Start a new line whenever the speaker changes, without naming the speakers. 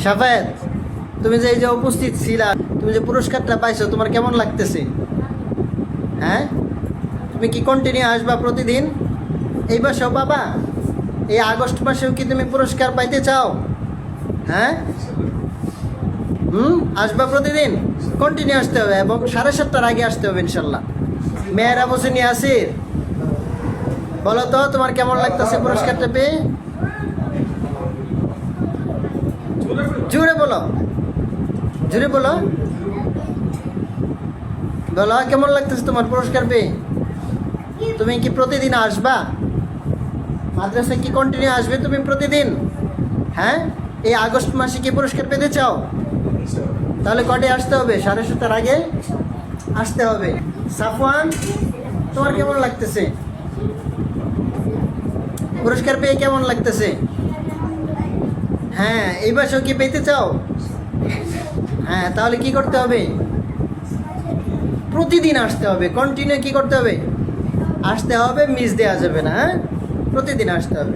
শাফায়েত, তুমি যে এই যে উপস্থিত ছিলা, তুমি যে পুরস্কারটা পাইছো, তোমার কেমন লাগতেছে? হ্যাঁ, তুমি কি কন্টিনিউ আসবা প্রতিদিন? এই মাসেও পাবা? এই আগস্ট মাসেও কি তুমি পুরস্কার পাইতে চাও? হ্যাঁ, আসবা প্রতিদিন? কন্টিনিউ আসতে হবে এবং 7:30টার আগে আসতে হবে ইনশাল্লাহ। মেয়েরা বসে আসির, বলো তো তোমার কেমন লাগতেছে পুরস্কারটা পেয়ে? জোরে বলো, জোরে বলো, বলো কেমন লাগতেছে তোমার পুরস্কার পেয়ে? তুমি কি প্রতিদিন আসবা মাদ্রাসায়? কি কন্টিনিউ আসবে তুমি প্রতিদিন? হ্যাঁ, এই আগস্ট মাসে কি পুরস্কার পেতে চাও? তাহলে কটে আসতে হবে? 7:30টার আগে আসতে হবে। সাফওয়ান, তোমার কেমন লাগতেছে পুরস্কার পেয়ে? কেমন লাগতেছে? হ্যাঁ, এই মাসেও কি পেতে চাও? হ্যাঁ, তাহলে কি করতে হবে? প্রতিদিন আসতে হবে, কন্টিনিউ কি করতে হবে? আসতে হবে, মিস দেওয়া যাবে না। হ্যাঁ, প্রতিদিন আসতে হবে।